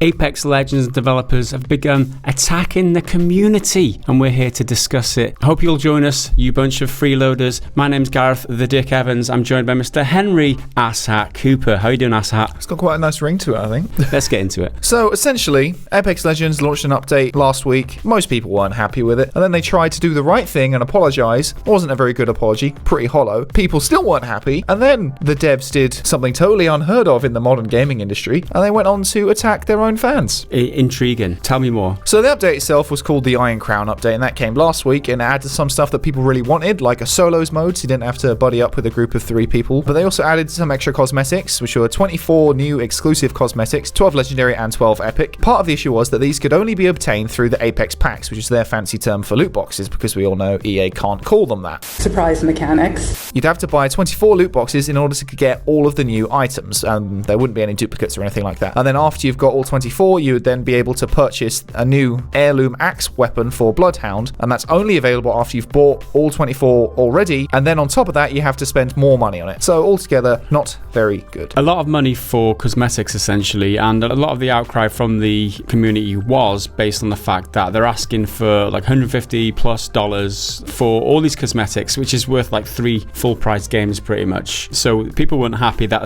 Apex Legends developers have begun attacking the community, and we're here to discuss it. I hope you'll join us, you bunch of freeloaders. My name's Gareth the Dick Evans. I'm joined by Mr. Henry Asshat Cooper. How are you doing, Asshat? It's got quite a nice ring to it, I think. Let's get into it. So, essentially, Apex Legends launched an update last week. Most people weren't happy with it, and then they tried to do the right thing and apologise. Wasn't a very good apology, pretty hollow. People still weren't happy, and then the devs did something totally unheard of in the modern gaming industry, and they went on to attack their own fans. Intriguing. Tell me more. So the update itself was called the Iron Crown update, and that came last week, and it added some stuff that people really wanted, like a solos mode, so you didn't have to buddy up with a group of 3 people. But they also added some extra cosmetics, which were 24 new exclusive cosmetics, 12 legendary and 12 epic. Part of the issue was that these could only be obtained through the Apex packs, which is their fancy term for loot boxes, because we all know EA can't call them that. Surprise mechanics. You'd have to buy 24 loot boxes in order to get all of the new items, and there wouldn't be any duplicates or anything like that. And then after you've got all 24, you would then be able to purchase a new heirloom axe weapon for Bloodhound, and that's only available after you've bought all 24 already, and then on top of that you have to spend more money on it. So altogether, not very good. A lot of money for cosmetics, essentially, and a lot of the outcry from the community was based on the fact that they're asking for like $150+ for all these cosmetics, which is worth like 3 full-price games pretty much. So people weren't happy that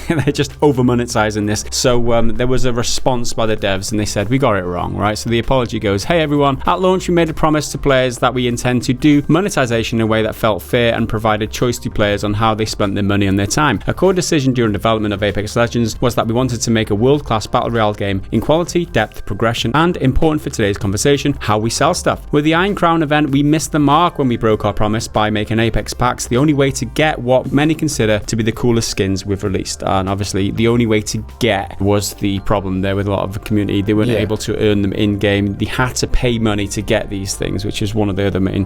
they're just over-monetizing this. So there was a response by the devs, and they said, we got it wrong, right? So the apology goes, hey everyone, at launch we made a promise to players that we intend to do monetization in a way that felt fair and provided choice to players on how they spent their money and their time. A core decision during development of Apex Legends was that we wanted to make a world-class battle royale game in quality, depth, progression, and important for today's conversation, how we sell stuff. With the Iron Crown event, we missed the mark when we broke our promise by making Apex packs the only way to get what many consider to be the coolest skins we've released. And obviously the only way to get was the problem there with a lot of the community. They weren't able to earn them in-game. They had to pay money to get these things, which is one of the other main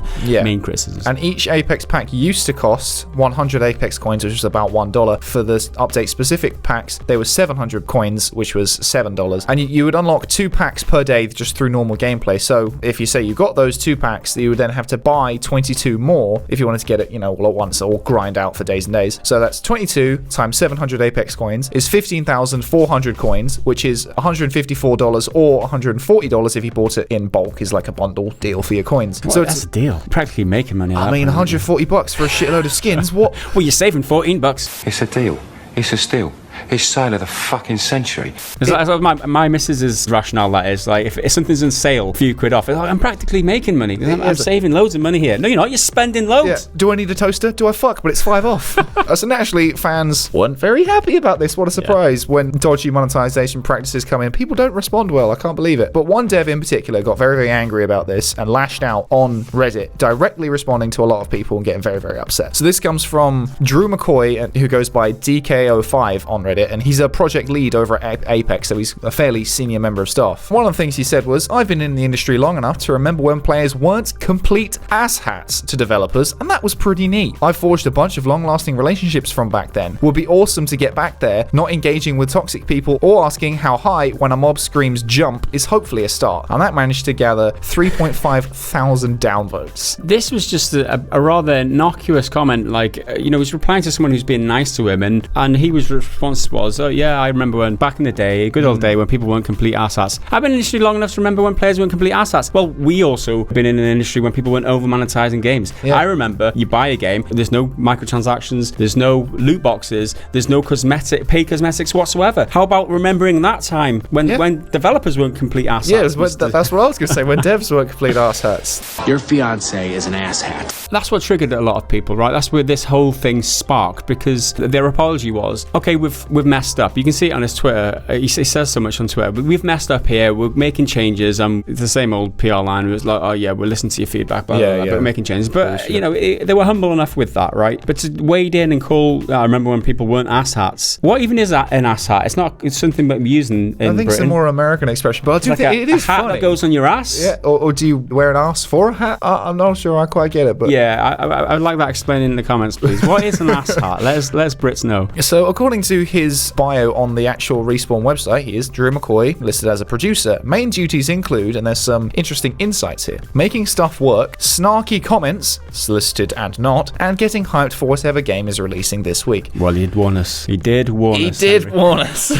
criticisms. And each Apex pack used to cost 100 Apex coins, which was about $1. For the update-specific packs, there was 700 coins, which was $7. And you would unlock 2 packs per day just through normal gameplay. So if you say you got those 2 packs, you would then have to buy 22 more if you wanted to get it, all at once, or grind out for days and days. So that's 22 times 700 Apex coins is 15,400 coins, which is $154 or $140 if you bought it in bulk, is like a bundle deal for your coins. Well, so that's a deal. Practically making money. I mean, $140 for a shitload of skins. What? Well, you're saving $14. It's a deal. It's a steal. It's sale of the fucking century. My missus's rationale, that is, like, if something's on sale, a few quid off, it's like, I'm practically making money. I'm saving loads of money here. No, you're not. You're spending loads. Yeah. Do I need a toaster? Do I fuck? But it's 5 off. So naturally, fans weren't very happy about this. What a surprise. When dodgy monetization practices come in, people don't respond well. I can't believe it. But one dev in particular got very, very angry about this and lashed out on Reddit, directly responding to a lot of people and getting very, very upset. So this comes from Drew McCoy, who goes by DKO5 on Reddit, and he's a project lead over at Apex, so he's a fairly senior member of staff. One of the things he said was, I've been in the industry long enough to remember when players weren't complete asshats to developers, and that was pretty neat. I've forged a bunch of long-lasting relationships from back then. Would be awesome to get back there, not engaging with toxic people or asking how high when a mob screams jump is hopefully a start. And that managed to gather 3.5 thousand downvotes. This was just a rather innocuous comment, like, he's replying to someone who's being nice to him, and his response was, oh yeah, I remember when back in the day, a good old day when people weren't complete asshats. I've been in the industry long enough to remember when players weren't complete asshats. Well, we also been in an industry when people weren't over monetizing games. Yeah. I remember you buy a game, there's no microtransactions, there's no loot boxes, there's no paid cosmetics whatsoever. How about remembering that time when developers weren't complete asshats? Yeah, that's what I was going to say, when devs weren't complete asshats. Your fiance is an asshat. That's what triggered a lot of people, right? That's where this whole thing sparked, because their apology was, okay, we've messed up. You can see it on his Twitter. He says so much on Twitter, but we've messed up here. We're making changes. It's the same old PR line. It was like, oh yeah, we'll listen to your feedback, but we're making changes. But they were humble enough with that, right? But to wade in and call, I remember when people weren't asshats. What even is an asshat? It's something that we use in I think Britain. It's a more American expression, but I do think it is a hat funny. That goes on your ass. Yeah, or do you wear an ass for a hat? I'm not sure I quite get it, but yeah, I'd like that explained in the comments, please. What is an ass hat? Let's Brits know. So according to his bio on the actual Respawn website, he is Drew McCoy, listed as a producer. Main duties include, and there's some interesting insights here, making stuff work, snarky comments, solicited and not, and getting hyped for whatever game is releasing this week. Well, he'd warn us. He did warn us. He did warn us.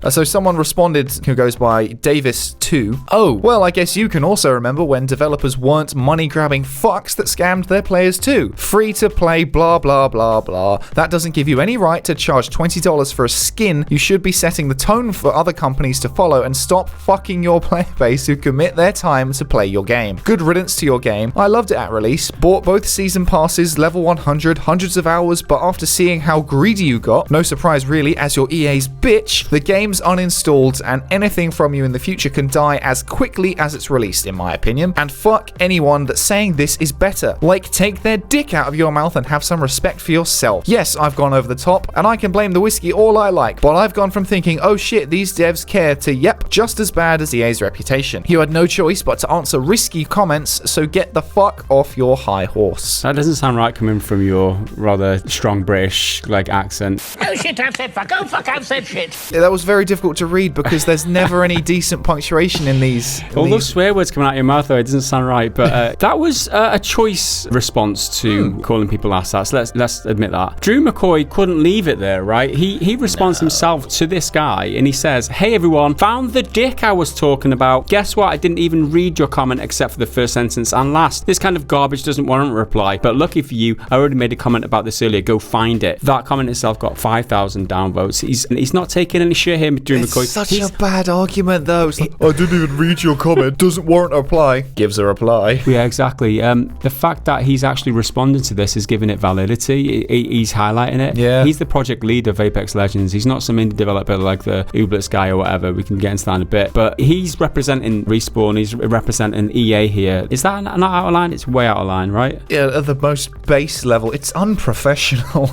So someone responded who goes by Davis2. Oh, well, I guess you can also remember when developers weren't money-grabbing fucks that scammed their players too. Free to play, blah, blah, blah, blah. That doesn't give you any right to charge $20 for a skin. You should be setting the tone for other companies to follow and stop fucking your player base who commit their time to play your game. Good riddance to your game. I loved it at release. Bought both season passes, level 100, hundreds of hours, but after seeing how greedy you got, no surprise really, as your EA's bitch, the game's uninstalled and anything from you in the future can die as quickly as it's released, in my opinion. And fuck anyone that's saying this is better. Like, take their dick out of your mouth and have some respect for yourself. Yes, I've gone over the top, and I can blame the whiskey all I like, but I've gone from thinking, oh shit, these devs care, to yep, just as bad as EA's reputation. You had no choice but to answer risky comments, so get the fuck off your high horse. That doesn't sound right coming from your rather strong British accent. Oh shit, I've said fuck. Oh fuck, I've said shit. Yeah, that was very difficult to read because there's never any decent punctuation in these. All those swear words coming out of your mouth, though, it doesn't sound right. But that was a choice response to calling people asshats. Let's admit that. Drew McCoy couldn't leave it there, right? He responds himself to this guy and he says, "Hey everyone, found the dick I was talking about. Guess what? I didn't even read your comment except for the first sentence and last. This kind of garbage doesn't warrant a reply. But lucky for you, I already made a comment about this earlier. Go find it." That comment itself got 5,000 downvotes. He's not taking any shit here, Drew McCoy. It's such a bad argument, though. It's like, I didn't even read your comment. Doesn't warrant a reply. Gives a reply. Yeah, exactly. The fact that he's actually responding to this is giving it validity. He's highlighting it. Yeah. He's the project lead of Apex Legends. He's not some indie developer like the Ublitz guy or whatever. We can get into that in a bit. But he's representing Respawn. He's representing EA here. Is that not out of line? It's way out of line, right? Yeah, at the most base level, it's unprofessional.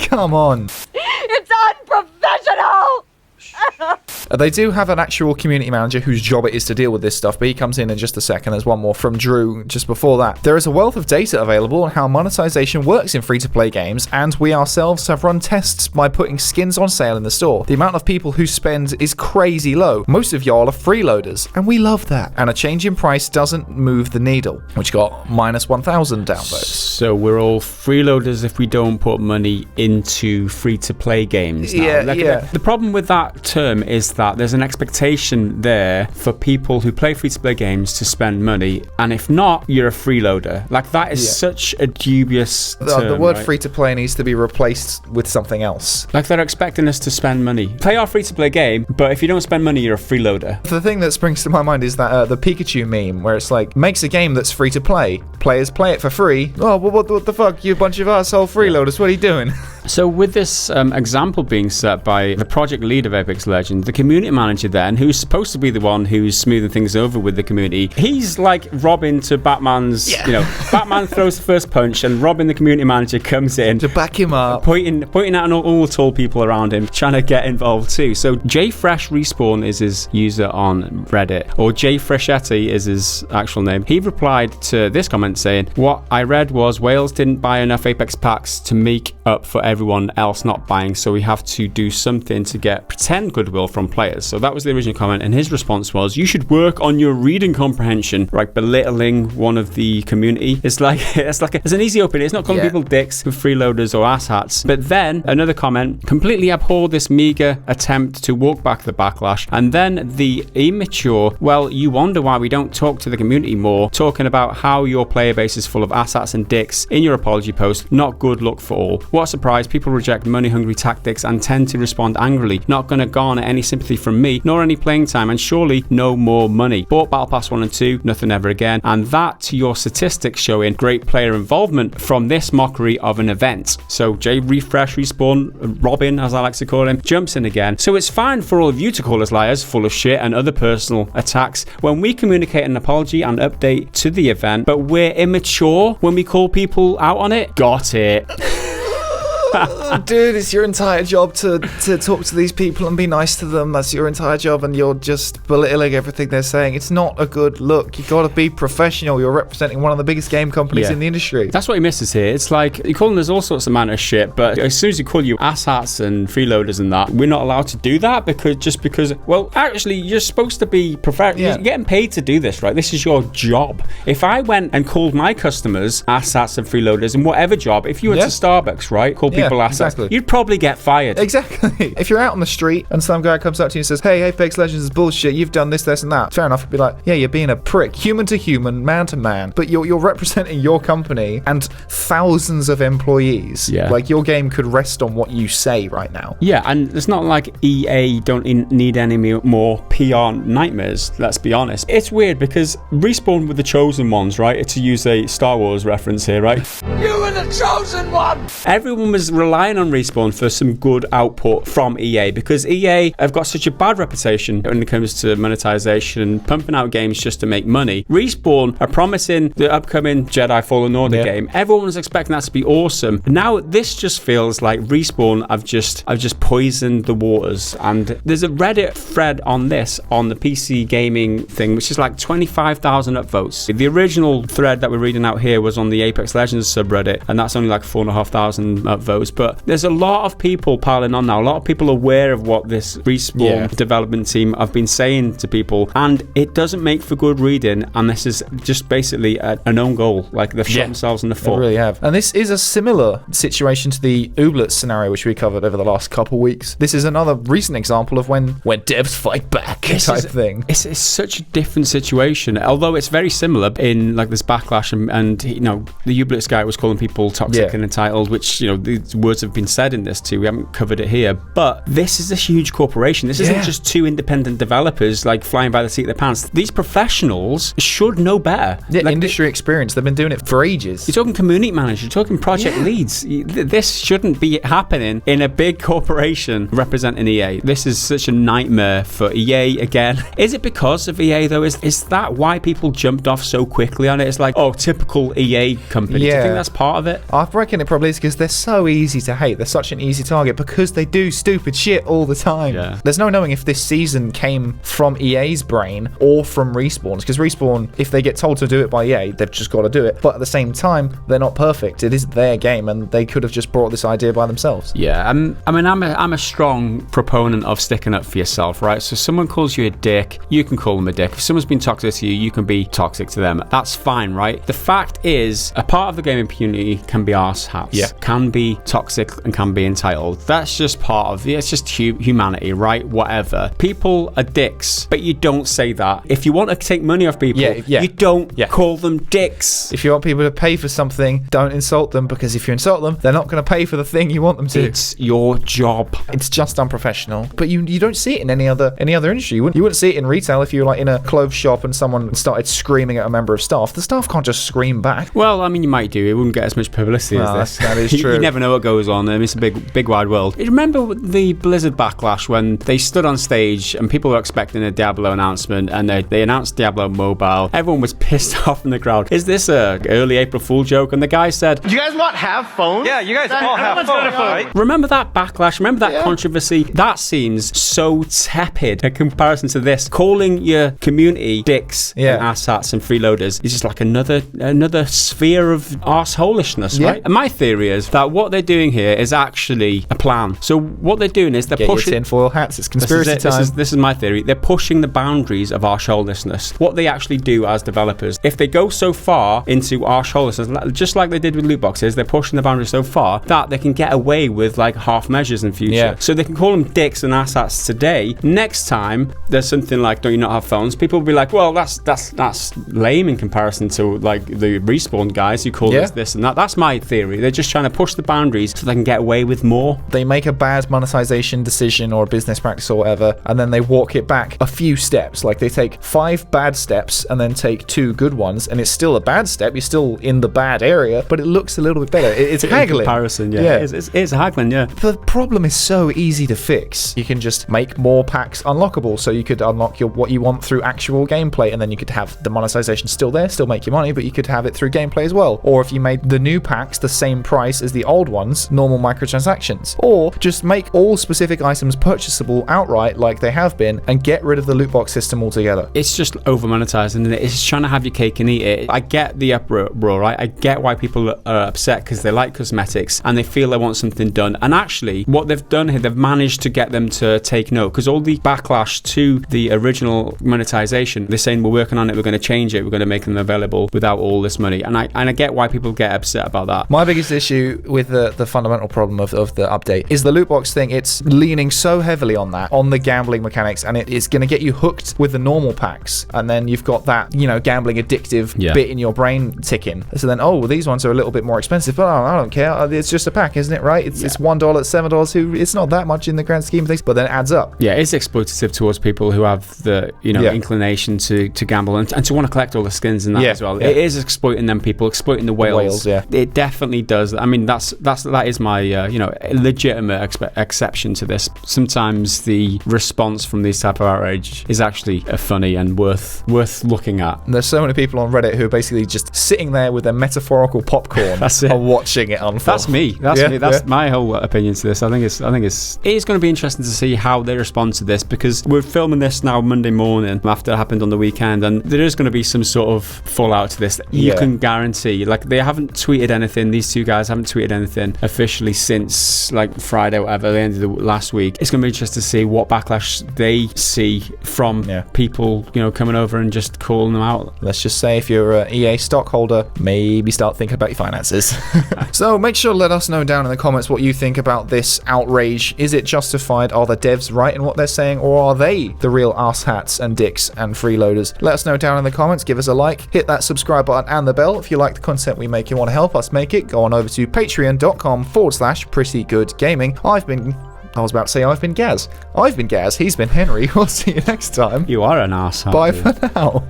Come on. It's unprofessional! They do have an actual community manager whose job it is to deal with this stuff, but he comes in just a second. There's one more from Drew just before that. There is a wealth of data available on how monetization works in free-to-play games, and we ourselves have run tests by putting skins on sale in the store. The amount of people who spend is crazy low. Most of y'all are freeloaders, and we love that. And a change in price doesn't move the needle, which got minus 1,000 downvotes. So we're all freeloaders if we don't put money into free-to-play games now. Yeah. The problem with that term is that there's an expectation there for people who play free-to-play games to spend money, and if not, you're a freeloader. That is such a dubious term. The word right? free-to-play needs to be replaced with something else. They're expecting us to spend money. Play our free-to-play game, but if you don't spend money, you're a freeloader. The thing that springs to my mind is that the Pikachu meme, where it's like, makes a game that's free to play. Players play it for free. Oh, well, what the fuck, you bunch of arsehole freeloaders, what are you doing? So with this example being set by the project lead of Apex Legends, the community manager then, who's supposed to be the one who's smoothing things over with the community, he's like Robin to Batman's, Batman throws the first punch and Robin, the community manager, comes in To back him up. pointing at all the tall people around him, trying to get involved too. So JFresh Respawn is his user on Reddit, or JFreshetti is his actual name. He replied to this comment saying, "What I read was Wales didn't buy enough Apex packs to make up for everyone else not buying, so we have to do something to get pretend goodwill from players." So that was the original comment, and his response was, "You should work on your reading comprehension," right? Belittling one of the community. It's an easy opening. It's not calling people dicks, freeloaders or asshats. But then another comment, completely abhor this meager attempt to walk back the backlash. And then the immature, well, you wonder why we don't talk to the community more, talking about how your player base is full of asshats and dicks in your apology post. Not good luck for all. What a surprise. People reject money-hungry tactics and tend to respond angrily. Not gonna garner any sympathy from me, nor any playing time, and surely no more money. Bought Battle Pass 1 and 2, nothing ever again. And that to your statistics showing great player involvement from this mockery of an event. So Refresh Respawn, Robin, as I like to call him, jumps in again. So it's fine for all of you to call us liars, full of shit and other personal attacks when we communicate an apology and update to the event, but we're immature when we call people out on it? Got it. Dude, it's your entire job to talk to these people and be nice to them. That's your entire job, and you're just belittling everything they're saying. It's not a good look. You gotta be professional. You're representing one of the biggest game companies in the industry. That's what he misses here. It's like, you're calling us all sorts of manner of shit, but as soon as you call you asshats and freeloaders and that, we're not allowed to do that because, well, actually, you're supposed to be professional. Yeah. You're getting paid to do this, right? This is your job. If I went and called my customers asshats and freeloaders in whatever job, if you went to Starbucks, right, called people assets, you'd probably get fired. Exactly. If you're out on the street and some guy comes up to you and says, hey, Apex Legends is bullshit, you've done this, and that, fair enough. You'd be like, yeah, you're being a prick, human to human, man to man, but you're representing your company and thousands of employees. Yeah. Like, your game could rest on what you say right now. Yeah, and it's not like EA don't need any more PR nightmares, let's be honest. It's weird because Respawn were the chosen ones, right? To use a Star Wars reference here, right? You were the chosen one! Everyone was relying on Respawn for some good output from EA because EA have got such a bad reputation when it comes to monetization and pumping out games just to make money. Respawn are promising the upcoming Jedi Fallen Order game. Everyone was expecting that to be awesome. Now this just feels like Respawn have just poisoned the waters. And there's a Reddit thread on this on the PC gaming thing, which is like 25,000 upvotes. The original thread that we're reading out here was on the Apex Legends subreddit, and that's only like 4,500 upvotes. But there's a lot of people piling on now. A lot of people aware of what this Respawn development team have been saying to people, and it doesn't make for good reading. And this is just basically an own goal. Like they've shot themselves in the foot. They really have. And this is a similar situation to the Ooblets scenario, which we covered over the last couple weeks. This is another recent example of when devs fight back type thing. It's such a different situation, although it's very similar in like this Backlash and you know, the Ooblets guy was calling people toxic and entitled, which, you know, these words have been said in this too. We haven't covered it here, but this is a huge corporation. This isn't just two independent developers like flying by the seat of their pants. These professionals should know better. Yeah, like, industry experience. They've been doing it for ages. You're talking community managers, you're talking project leads. This shouldn't be happening in a big corporation representing EA. This is such a nightmare for EA again. Is it because of EA though? Is that why people jumped off so quickly on it? It's like, oh, typical EA company. Do you think that's part of it? I reckon it probably is because they're so easy to hate. They're such an easy target because they do stupid shit all the time. Yeah. There's no knowing if this season came from EA's brain or from Respawn's, because Respawn, if they get told to do it by EA, they've just got to do it. But at the same time, they're not perfect. It is their game, and they could have just brought this idea by themselves. Yeah, I'm a strong proponent of sticking up for yourself, right? So if someone calls you a dick, you can call them a dick. If someone's been toxic to you, you can be toxic to them. That's fine, right? The fact is, a part of the gaming community can be arse hats, can be toxic and can be entitled. That's just part of it. It's just humanity, right? Whatever. People are dicks, but you don't say that. If you want to take money off people, you don't call them dicks. If you want people to pay for something, don't insult them, because if you insult them, they're not going to pay for the thing you want them to. It's your job. It's just unprofessional. But you don't see it in any other industry. You wouldn't see it in retail if you were like in a clothes shop and someone started screaming at a member of staff. The staff can't just scream back. Well, I mean, you might do. It wouldn't get as much publicity as this. That is true. You never know what goes on. It's a big wide world. Remember the Blizzard Backlash when they stood on stage and people were expecting a Diablo announcement, and they announced Diablo Mobile. Everyone was pissed off in the crowd. Is this a early April Fool joke? And the guy said, "Do you guys not have phones?" Yeah, you guys all have phones, right? Remember that backlash? Remember that controversy? That seems so tepid in comparison to this. Calling your community dicks and asshats and freeloaders is just like another sphere of arseholishness, right? And my theory is that what they're doing here is actually a plan. So what they're doing is they're pushing tinfoil hats. It's conspiracy time. This is my theory. They're pushing the boundaries of arseholishness. What they actually do as developers, if they go so far into arseholishness, just like they did with loot boxes, they're pushing the boundaries so far that they can get away with like half measures in future. So they can call them dicks and asshats today. Next time there's something like, "Don't you not have phones?" People will be like, "Well, that's lame in comparison to like the Respawn guys who call this and that." That's my theory. They're just trying to push the boundaries so they can get away with more. They make a bad monetization decision or a business practice or whatever, and then they walk it back a few steps. Like they take 5 bad steps and then take 2 good ones, and it's still a bad step. You're still in the bad area, but it looks a little bit better. It's haggling. In comparison, it's haggling, The problem is so easy to fix. You can just make more packs unlockable, so you could unlock what you want through actual gameplay, and then you could have the monetization still there, still make your money, but you could have it through gameplay as well. Or if you made the new packs the same price as the old ones, normal microtransactions. Or just make all specific items purchasable outright like they have been, and get rid of the loot box system altogether. It's just over monetizing, and it's trying to have your cake and eat it. I get the uproar, right? I get why people are upset, because they like cosmetics and they feel they want something done. And actually, what they've done here, they've managed to get them to take note, because all the backlash to the original monetization, they're saying, "We're working on it, we're going to change it, we're going to make them available without all this money." And I get why people get upset about that. My biggest issue with the fundamental problem of the update is the loot box thing. It's leaning so heavily on the gambling mechanics, and it's going to get you hooked with the normal packs, and then you've got that, gambling addictive bit in your brain ticking. So then, these ones are a little bit more expensive, but I don't care. It's just a pack, isn't it, right? It's $1, $7. It's not that much in the grand scheme of things, but then it adds up. Yeah, it's exploitative towards people who have the inclination to gamble and to want to collect all the skins and that as well. It is exploiting them people, exploiting the whales. It definitely does. I mean, that is my legitimate exception to this. Sometimes the response from these type of outrage is actually funny and worth looking at. And there's so many people on Reddit who are basically just sitting there with their metaphorical popcorn and watching it unfold. That's me. That's my whole opinion to this. I think it is going to be interesting to see how they respond to this, because we're filming this now Monday morning after it happened on the weekend, and there is going to be some sort of fallout to this. You can guarantee. Like, they haven't tweeted anything. These two guys haven't tweeted anything officially since like Friday, whatever, the end of the last week. It's going to be interesting to see what backlash they see from people, coming over and just calling them out. Let's just say, if you're an EA stockholder, maybe start thinking about your finances. So make sure to let us know down in the comments what you think about this outrage. Is it justified? Are the devs right in what they're saying, or are they the real arse-hats and dicks and freeloaders? Let us know down in the comments. Give us a like, hit that subscribe button and the bell. If you like the content we make, you want to help us make it, go on over to patreon.com/prettygoodgaming. I've been Gaz. I've been Gaz. He's been Henry. We'll see you next time. You are an arse. Bye for now.